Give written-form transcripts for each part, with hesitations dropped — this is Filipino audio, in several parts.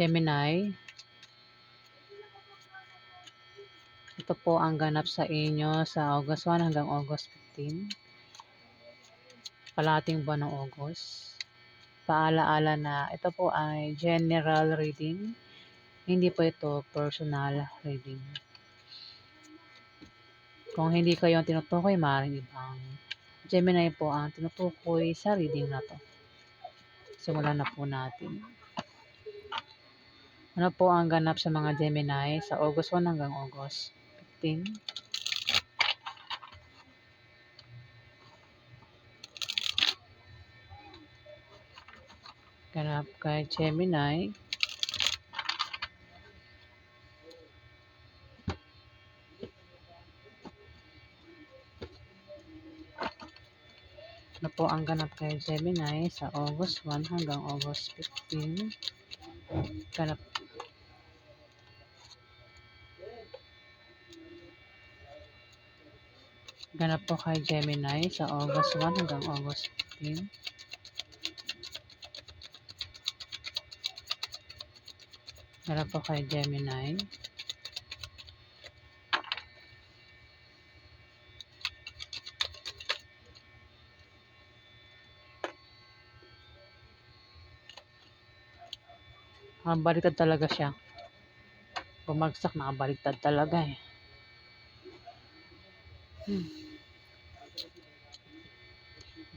Gemini, ito po ang ganap sa inyo sa August 1 hanggang August 15. Kalahating buwan ng August. Paalaala na ito po ay general reading. Hindi po ito personal reading. Kung hindi kayo ang tinutukoy, maaaring ibang Gemini po ang tinutukoy sa reading na to. Simulan na po natin. Ano po ang ganap sa mga Gemini sa August 1 hanggang August 15? Ganap kay Gemini. Ano po ang ganap kay Gemini sa August 1 hanggang August 15? Ganap. Ganap po kay Gemini sa August 1 hanggang August 15. Ganap po kay Gemini. Baliktad talaga siya. Bumagsak, nakabaliktad talaga eh.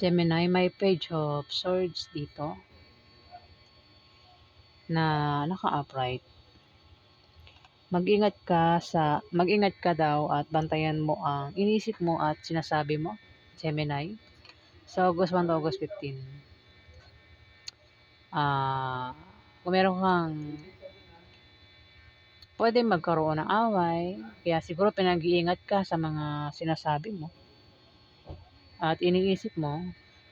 Gemini, may page of swords dito na naka-upright. Mag-ingat ka daw at bantayan mo ang inisip mo at sinasabi mo, Gemini, sa August 1 to August 15. Kung meron kang pwede magkaroon ng away, kaya siguro pinag-iingat ka sa mga sinasabi mo at iniisip mo.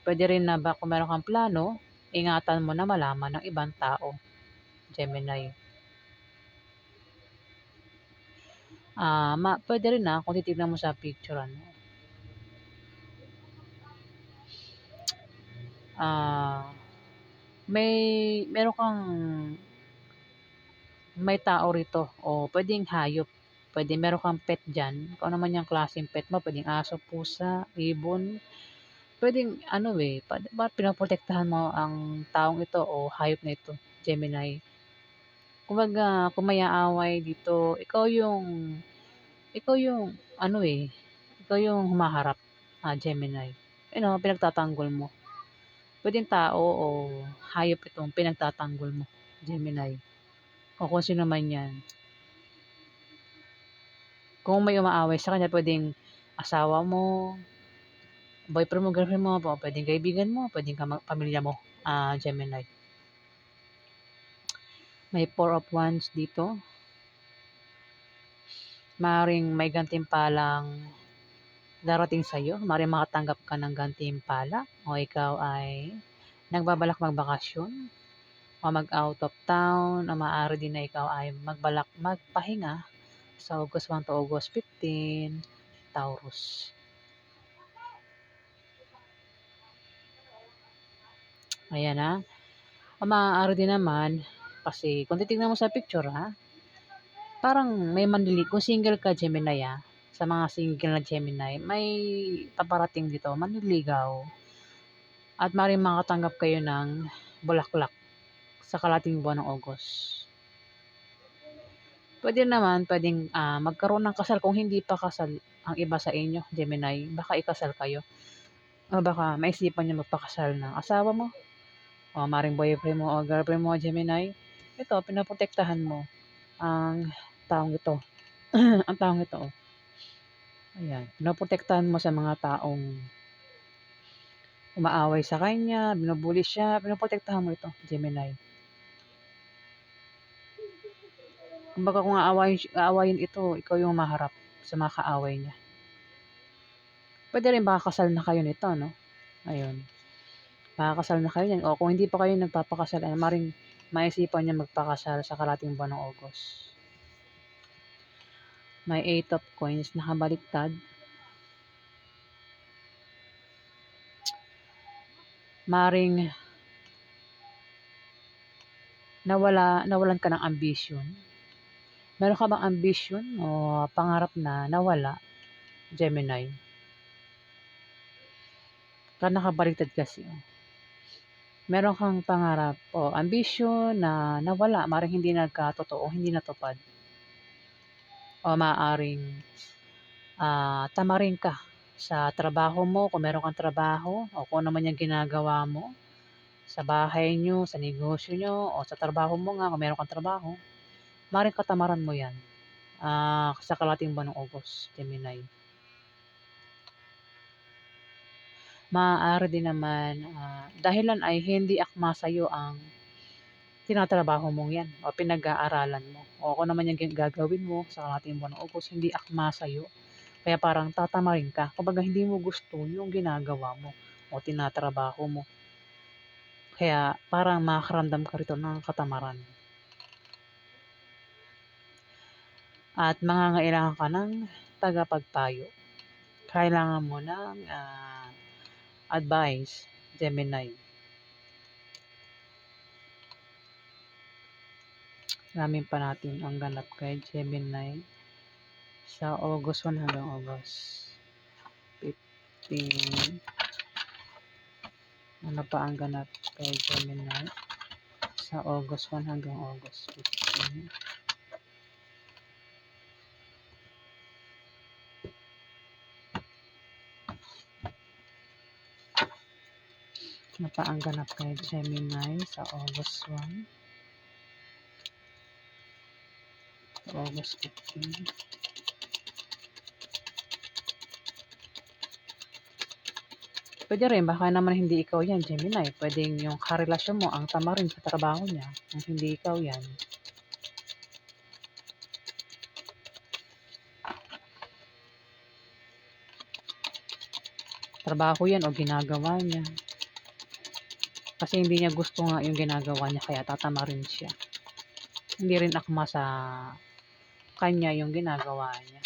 Pwede rin na ba kung meron kang plano, ingatan mo na malaman ng ibang tao, Gemini. Pwede rin na kung titignan mo sa picture, meron kang may tao rito o pwedeng hayop. Pwede meron kang pet dyan. Kung ano man yung klaseng pet mo, pwedeng aso, pusa, ibon. Pwedeng pinaprotektahan mo ang taong ito o hayop na ito, Gemini. Kumbaga, kung may aaway dito, ikaw yung humaharap, Gemini. Pinagtatanggol mo. Pwedeng tao o hayop itong pinagtatanggol mo, Gemini. O kung sino man yan. Kung may umaaway sa kanya, pwedeng asawa mo, boyfriend mo, girlfriend mo, pwedeng kaibigan mo, pwedeng pamilya mo, Gemini. May 4 of Wands dito. Maaaring may gantimpalang darating sa'yo. Maaaring makatanggap ka ng gantimpala o ikaw ay nagbabalak magbakasyon o mag-out of town o maaari din na ikaw ay magbalak magpahinga sa August 1 to August 15, Taurus. Ayan o maaari din naman, kasi kung titignan mo sa picture parang may kung single ka Gemini sa mga single na Gemini, may paparating dito, manliligaw. At maaaring makatanggap kayo ng bulaklak sa kalahating buwan ng August. Pwedeng magkaroon ng kasal kung hindi pa kasal ang iba sa inyo, Gemini. Baka ikasal kayo. O baka maisipan niyo magpakasal ng asawa mo o maaaring boyfriend mo o girlfriend mo, Gemini. Ito, pinaprotektahan mo ang taong ito. Ang taong ito. Ayan, pinoprotektahan mo sa mga taong umaaway sa kanya, binubuli siya, pinoprotektahan mo ito, Gemini. Kumbaga kung aawayin ito, ikaw yung maharap sa mga kaaway niya. Pwede rin baka kasal na kayo nito, no? Ayun. Makakasal na kayo yan. O kung hindi pa kayo nagpapakasal, maring maisipan niya magpakasal sa kalating buwan ng August. May 8 of Coins nakabaliktad. Maring nawalan ka ng ambisyon? Meron ka bang ambisyon o pangarap na nawala, Gemini? Nakabaliktad kasi, oh. Meron kang pangarap o ambisyon na nawala, maaaring hindi nagkatotoo, hindi natupad. O maaaring tamarin ka sa trabaho mo, kung meron kang trabaho o kung ano man yung ginagawa mo, sa bahay niyo, sa negosyo niyo, o sa trabaho mo nga kung meron kang trabaho, maaaring katamaran mo 'yan, sa kalahating buwan ng August, Gemini. Maaari din naman, dahilan ay hindi akma sa'yo ang tinatrabaho mong 'yan o pinag-aaralan mo o kung ano man yung gagawin mo sa kalahating buwan ng August, hindi akma sa'yo. Kaya parang tatamarin ka. Kumbaga hindi mo gusto yung ginagawa mo o tinatrabaho mo. Kaya parang makakaramdam ka rito ng katamaran. At mangangailangan ka ng tagapagpayo. Kailangan mo ng advice, Gemini. Alamin pa natin ang ganap kay Gemini sa August 1 hanggang August 15. Ano pa ang ganap kay Gemini sa August 1 hanggang August 15? Ano pa ang ganap kay Gemini sa August 1 to August 15? Pwede rin, baka naman hindi ikaw yan, Gemini. Pwedeng yung karelasyon mo ang tamarin sa trabaho niya, kung hindi ikaw yan. Trabaho yan o ginagawa niya. Kasi hindi niya gusto nga yung ginagawa niya, kaya tatamarin siya. Hindi rin akma sa kanya yung ginagawa niya.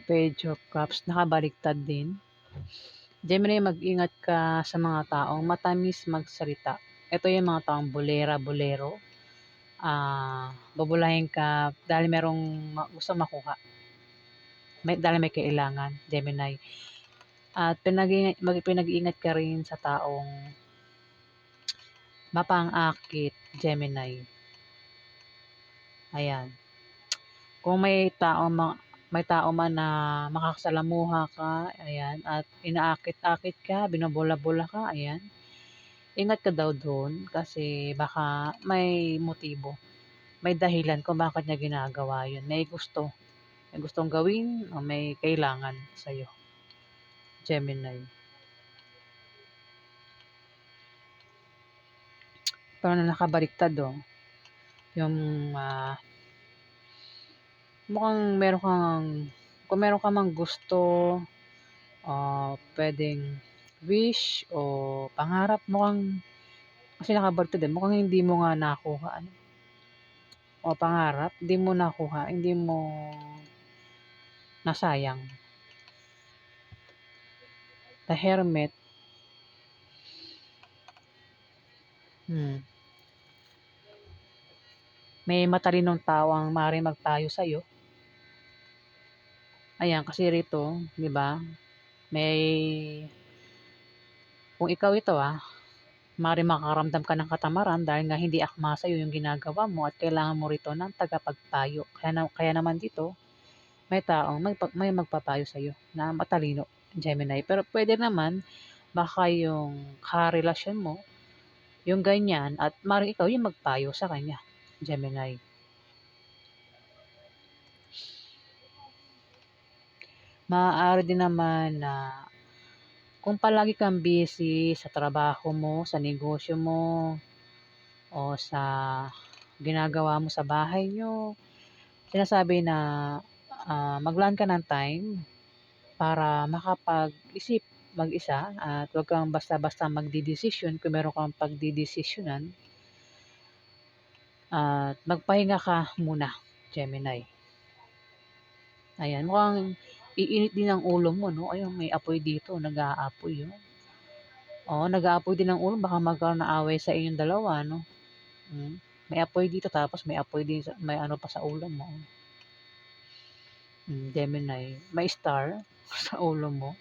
Page of Cups, nakabaliktad din. Gemini, mag-ingat ka sa mga taong matamis magsalita. Ito yung mga taong bolero. Bubulahin ka dahil merong gusto makuha. Dahil may kailangan, Gemini. At pinag-iingat ka rin sa taong mapang-akit, Gemini. Ayan. Kung may tao man na makakasalamuha ka, ayan, at inaakit-akit ka, binobola-bola ka, ayan. Ingat ka daw doon kasi baka may motibo, may dahilan kung bakit niya ginagawa yun. May gustong gawin o may kailangan sa'yo, Gemini. Pero na nakabaliktad, oh, yung mukhang kung meron ka mang gusto, pwedeng wish o pangarap, kasi nakabaliktad din, mukhang hindi mo nga nakuha, ano, o pangarap, hindi mo nakuha, hindi mo nasayang. The Hermit, may matalinong tao ang maaaring magpayo sa'yo. Ayan, kasi rito, 'di ba? May kung ikaw ito, maaaring makakaramdam ka ng katamaran dahil nga hindi akma sa'yo yung ginagawa mo at kailangan mo rito ng tagapagpayo. Kaya naman dito, may taong may magpapayo sa'yo na matalino, Gemini. Pero pwede naman, baka yung karelasyon mo, yung ganyan, at maaaring ikaw yung magpayo sa kanya, Gemini. Maaari din naman na kung palagi kang busy sa trabaho mo, sa negosyo mo, o sa ginagawa mo sa bahay niyo. Sinasabi na, maglaan ka ng time para makapag-isip mag-isa at huwag kang basta-basta magdedesisyon kung meron kang pagdedesisyonan at magpahinga ka muna, Gemini. Ayan, mukhang iinit din ang ulo mo 'no? Ayun, may apoy dito, nag-aapoy, oh. Oo, nag-aapoy din ang ulo baka magkaroon ng away sa inyong dalawa 'no? May apoy dito tapos may apoy din may ano pa sa ulo mo. Gemini, may star sa ulo mo.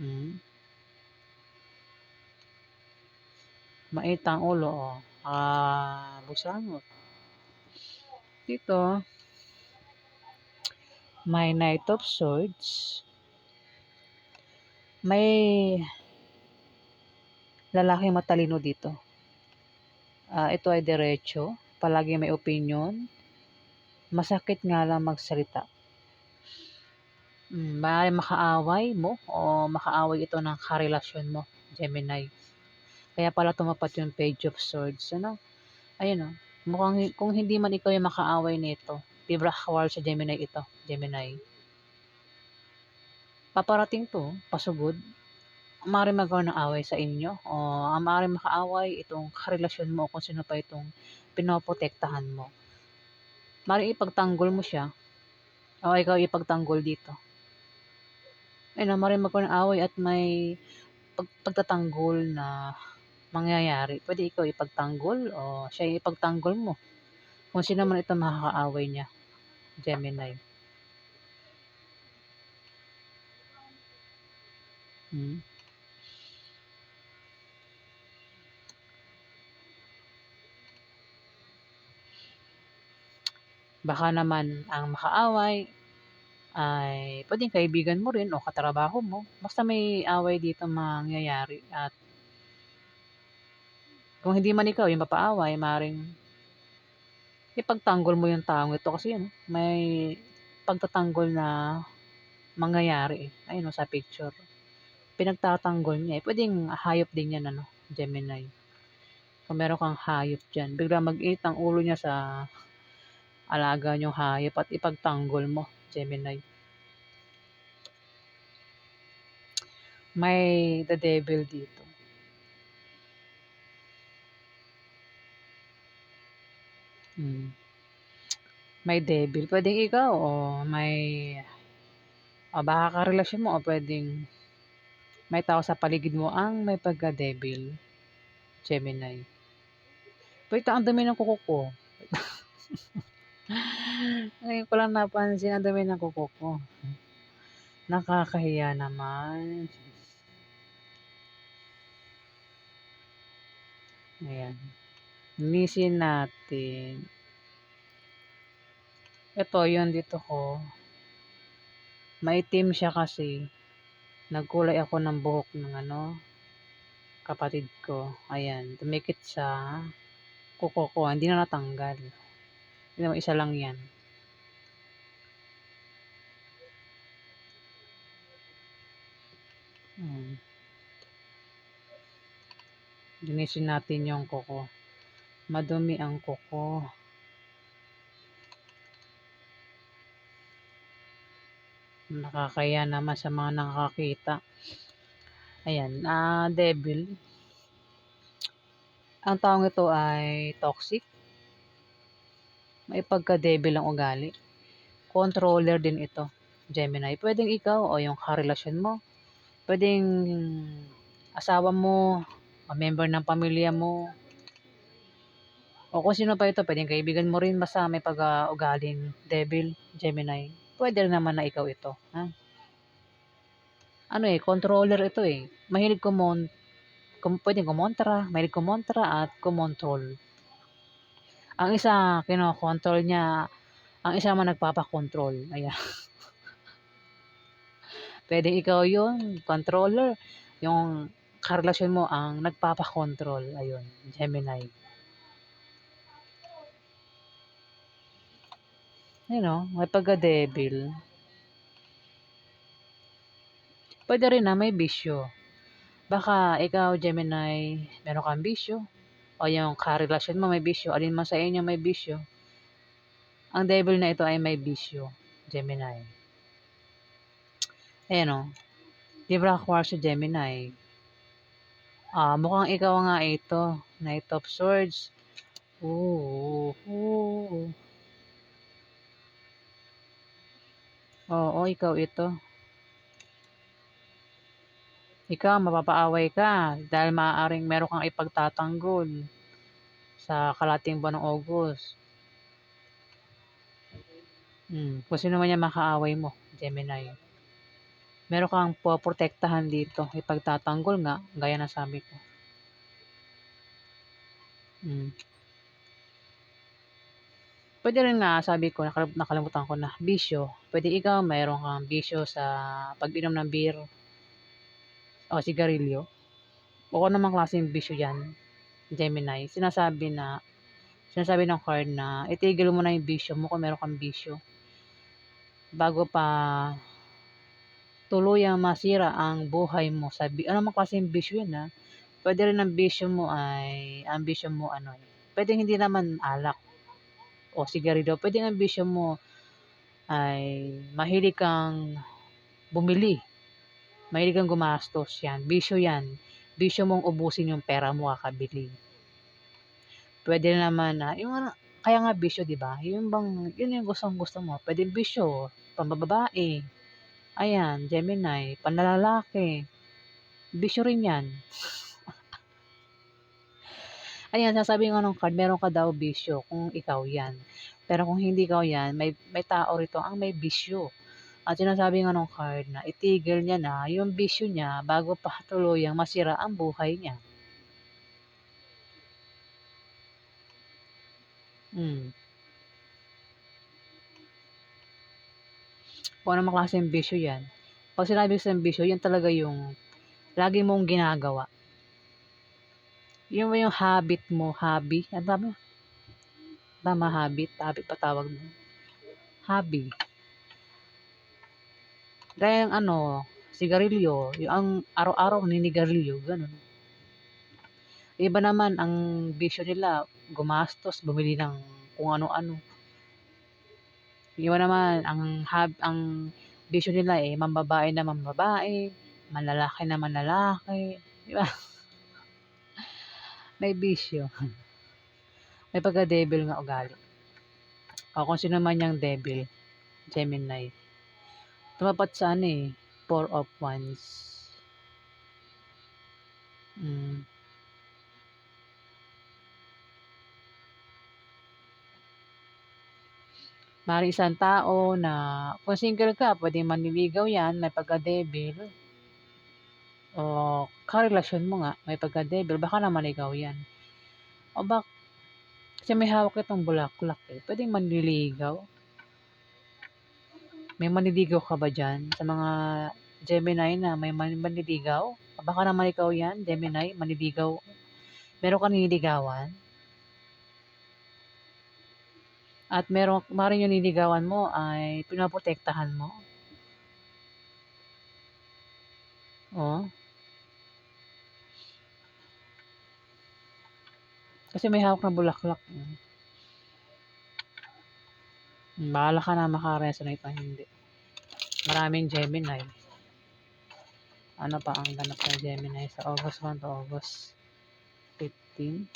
Hmm, Mainit ang ulo, oh. Busangot. Dito, may Knight of Swords. May lalaking matalino dito. Ito ay diretso, palagi may opinyon. Masakit nga lang magsalita. Maaaring makaaway mo o makaaway ito ng karelasyon mo, Gemini. Kaya pala tumapat yung Page of Swords. Ano? Ayun oh. Mukhang kung hindi man ikaw yung makaaway nito, Libra Kawal sa Gemini ito, Gemini. Paparating to, pasugod. Maaaring magkaroon ng away sa inyo o maaaring makaaway itong karelasyon mo kung sino pa itong pinoprotektahan mo. Maaaring ipagtanggol mo siya o ikaw ipagtanggol dito. Ayun, maaaring magkaroon ng away at may pagtatanggol na mangyayari. Pwede ikaw ipagtanggol o siya ipagtanggol mo. Kung sino man ito makakaaway niya, Gemini. Hmm. Baka naman ang makaaway ay pwedeng kaibigan mo rin o katrabaho mo. Basta may away dito mangyayari at kung hindi man ikaw yung mapaaway, maaaring ipagtanggol mo yung taong ito kasi yun, may pagtatanggol na mangyayari eh. Ayun o, sa picture. Pinagtatanggol niya eh. Pwedeng hayop din yan ano, Gemini. Kung meron kang hayop dyan, bigla mag-init ang ulo niya sa alaga niyong hayop at ipagtanggol mo, Gemini. May the devil dito. May devil. Pwedeng ikaw o may baka karelasyon mo o pwedeng may tao sa paligid mo ang may pagka-devil, Gemini. Wait, ang dami ng kuko ko. Ngayon ko lang napansin ang dami ng kuko ko. Nakakahiya naman. Ayan. Linisin natin. Ito, yun dito ko. Maitim siya kasi. Nagkulay ako ng buhok ng kapatid ko. Ayan, tumikit sa kuko ko. Hindi na natanggal. Hindi naman isa lang yan. Linisin natin yung kuko. Madumi ang kuko. Nakakaya naman sa mga nakakita. Ayan, devil. Ang taong ito ay toxic. May pagka-devil ang ugali. Controller din ito, Gemini. Pwedeng ikaw o yung karelasyon mo. Pwedeng asawa mo, o member ng pamilya mo. O kung sino pa ito, pwedeng kaibigan mo rin basta may pag-ugaling devil, Gemini. Pwede rin naman na ikaw ito. Ha? Controller ito eh. Mahilig pwedeng kumontra, mahilig kumontra at kumontrol. Ang isa, kinokontrol niya, ang isa man nagpapakontrol. Ayan. Pwedeng ikaw yung controller, yung karelasyon mo ang nagpapakontrol. Ayun, Gemini. May pagka-devil. Pwede rin na may bisyo. Baka ikaw, Gemini, meron kang bisyo. o yung karelasyon mo may bisyo, alin man sa inyo may bisyo, ang devil na ito ay may bisyo, Gemini. Ayan o, Libra, Aquarius, Gemini. Mukhang ikaw nga ito, Knight of Swords. Oo. Oo, ikaw ito. Ikaw, mapapaaway ka dahil maaaring meron kang ipagtatanggol sa kalating buwan ng August. Kung sino man yung makaaway mo, Gemini. Meron kang poprotektahan dito. Ipagtatanggol nga, gaya na sabi ko. Mm. Pwede rin nga, sabi ko, nakalimutan ko na, bisyo. Pwede ikaw, mayroon kang bisyo sa pag-inom ng beer o sigarilyo. O kung namang klaseng bisyo yan, Gemini. Sinasabi ng card na itigil mo na yung bisyo mo kung meron kang bisyo. Bago pa tuluyang masira ang buhay mo. Ano namang klaseng bisyo yan ha? Pwede rin ang bisyo mo ano eh. Pwede hindi naman alak o sigarilyo. Pwede ang bisyo mo ay mahilig kang bumili. Mahilig kang gumastos yan. Bisyo yan. Bisyo mong ubusin yung pera mo kakabili. Pwede naman kaya nga bisyo, 'di ba? Yun yung gustong-gusto mo. Pwede bisyo, pambababae. Ayan, Gemini, panlalaki. Bisyo rin 'yan. Ayan, sasabi nga nung card, meron ka daw bisyo kung ikaw 'yan. Pero kung hindi ikaw 'yan, may tao rito ang may bisyo. At sinasabi nga nung card na itigil niya na yung bisyo niya bago pa tuluyang masira ang buhay niya. Hmm. Kung anong klaseng bisyo 'yan. Pag sinabi ko sa bisyo, 'yan talaga yung lagi mong ginagawa. Yun ba yung habit mo, hobby? Ano tama? Tama, habit? Habit pa tawag mo? Hobby. Gaya ng sigarilyo, yung ang araw-araw naninigarilyo, ganun. Iba naman, ang bisyo nila, gumastos, bumili ng kung ano-ano. Iba naman, ang bisyo nila mambabae na mambabae, manlalaki na manlalaki. Di ba? May bisyo. May pagka-devil nga ugali. O kung sino man yung devil, Gemini. Tumapat sa Four of Wands. Mm. Maaaring isang tao na kung single ka, pwedeng manliligaw yan, may pagka-devil. O karelasyon mo nga, may pagka-devil, baka naman ikaw yan. O kasi may hawak itong bulaklak pwedeng manliligaw. May manliligaw ka ba dyan? Sa mga Gemini na may manliligaw? Baka naman ikaw yan, Gemini, manliligaw. Meron ka nililigawan? At maaaring yung nililigawan mo ay pinoprotektahan mo? Oh. Kasi may hawak na bulaklak. Bahala ka na maka-resonate o hindi. Maraming Gemini. Ano pa ang ganap ng Gemini sa August 1 to August 15?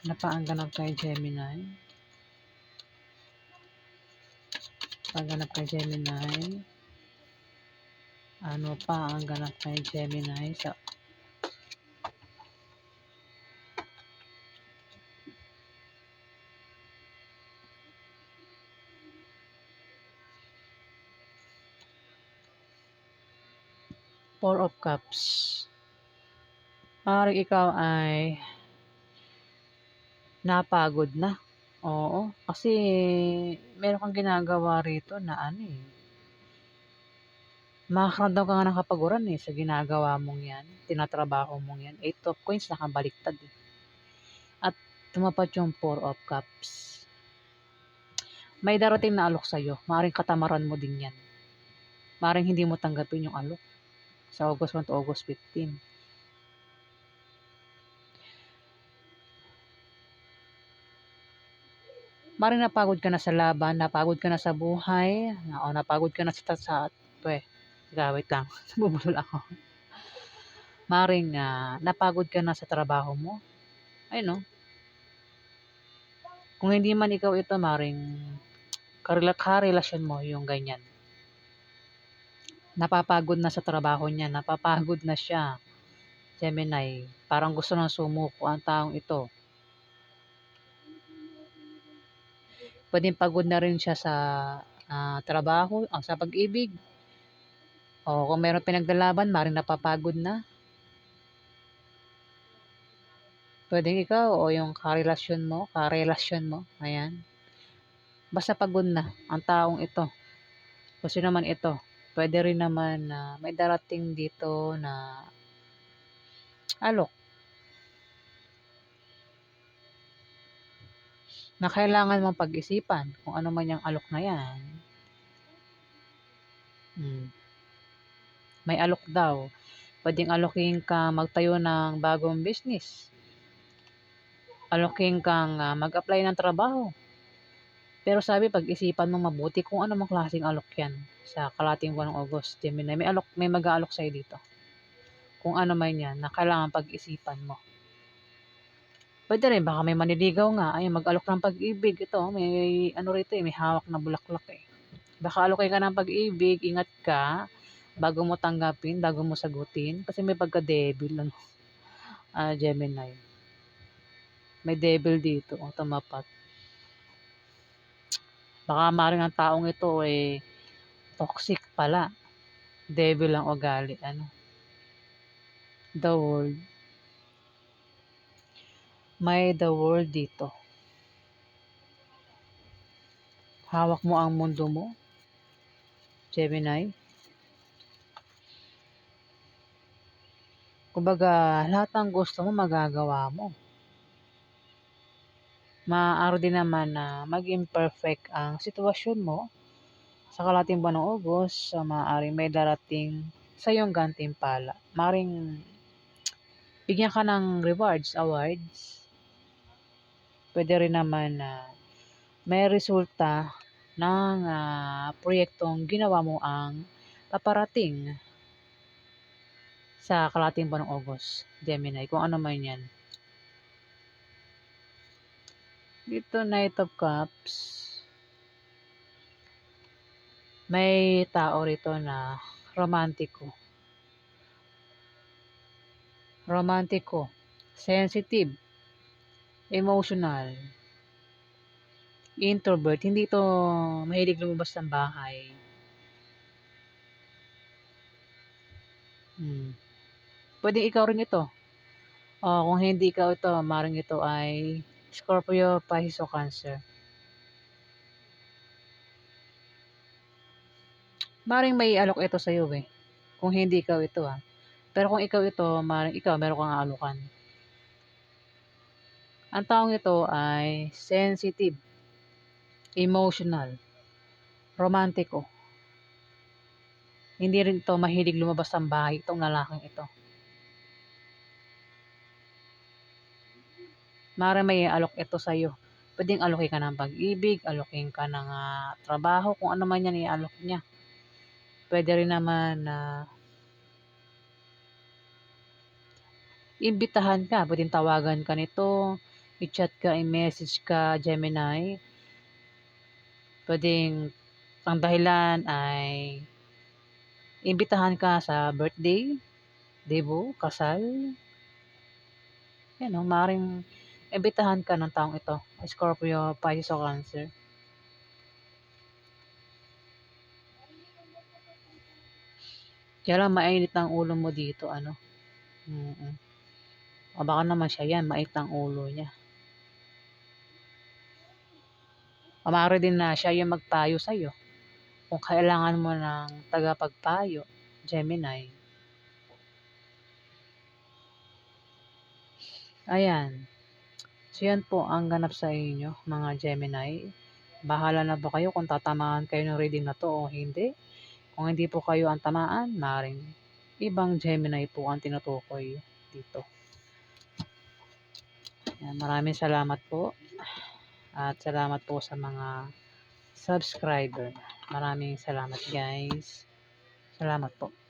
Ano pa ang ganap kay Gemini? Pagganap kay Gemini. Ano pa ang ganap kay Gemini sa Four of Cups? Maaaring ikaw ay napagod na. Oo, kasi meron kang ginagawa rito na makakaramdam ka nga ng kapaguran sa ginagawa mong yan, tinatrabaho mong yan. 8 of Coins nakabaliktad At tumapat yung Four of Cups. May darating na alok sa'yo, maaaring katamaran mo din 'yan. Maaaring hindi mo tanggapin yung alok sa August 1 to August 15. Maaaring napagod ka na sa laban, napagod ka na sa buhay, o napagod ka na teka wait lang, nabubulol ako. Maaaring, napagod ka na sa trabaho mo, ayun 'no. Kung hindi man ikaw ito, maaaring karelasyon mo yung ganyan. Napapagod na sa trabaho niya, napapagod na siya, Gemini. Parang gusto ng sumuko ang taong ito. Puwedeng pagod na rin siya sa, trabaho, sa pag-ibig. O kung merong pinaglalaban, maaaring napapagod na. Puwedeng ikaw o yung karelasyon mo, ayan. Basta pagod na ang taong ito. Kung sino man ito. Puwede rin naman na may darating dito na alok na kailangan mong pag-isipan kung ano man yang alok na yan. Hmm, may alok daw. Puwedeng alokin kang magtayo ng bagong business. Alokin kang, mag-apply ng trabaho. Pero sabi pag-isipan mong mabuti kung ano mang klaseng alok yan sa kalahating buwan ng August, Gemini. May mag-aalok sa'yo dito. Kung ano man yan na kailangan pag-isipan mo. Puwede rin baka may manliligaw nga, ayun mag-alok ng pag-ibig. Ito may ano rito, may hawak na bulaklak, eh. Baka alokin ka ng pag-ibig, ingat ka bago mo tanggapin, bago mo sagutin. Kasi may pagka-devil ano, Gemini. May devil dito, tumapat. Baka maaaring ang taong ito, toxic pala. Devil ang ugali, ano. The World. May The World dito. Hawak mo ang mundo mo, Gemini. Kumbaga, lahat ng gusto mo magagawa mo. Maaari din naman na maging perfect ang sitwasyon mo sa kalahating buwan ng August, maaaring may darating sa iyong gantimpala. Maaaring bigyan ka ng awards. Puwede rin naman na may resulta ng, proyektong ginawa mo ang paparating sa kalahating buwan ng August, Gemini, kung ano man 'yan. Dito Knight of Cups, may tao rito na romantiko. Romantiko, sensitive, emotional, introvert, hindi ito mahilig lumabas ng bahay. Puwedeng ikaw rin ito. O kung hindi ikaw ito, maaaring ito ay Scorpio, Pisces o Cancer. Maaaring maialok ito sa'yo, kung hindi ikaw ito, Pero kung ikaw ito, maaaring ikaw meron kang aalokan. Ang taong ito ay sensitive, emotional, romantiko. Hindi rin ito mahilig lumabas ng bahay, itong lalaking ito. Maaaring maialok ito sa'yo. Puwedeng alokin ka ng pag-ibig, alokin ka ng, trabaho, kung ano man 'yan iaalok niya. Puwede rin naman na imbitahan ka, puwedeng tawagan ka nito, i-chat ka, i-message ka, Gemini. Puwedeng ang dahilan ay imbitahan ka sa birthday, debut, kasal. 'Yan 'no, maaaring imbitahan ka ng taong ito, Scorpio, Pisces o Cancer. Kaya lang mainit ang ulo mo dito ano, o baka naman siya 'yan mainit ang ulo niya. O maaari din na siya yung magpayo sa'yo kung kailangan mo ng tagapagpayo, Gemini. Ayan. So yan po ang ganap sa inyo mga Gemini. Bahala na po kayo kung tatamaan kayo ng reading na 'to o hindi. Kung hindi po kayo ang tamaan, maaaring ibang Gemini po ang tinutukoy dito. Yan, maraming salamat po at salamat po sa mga subscriber. Maraming salamat guys. Salamat po.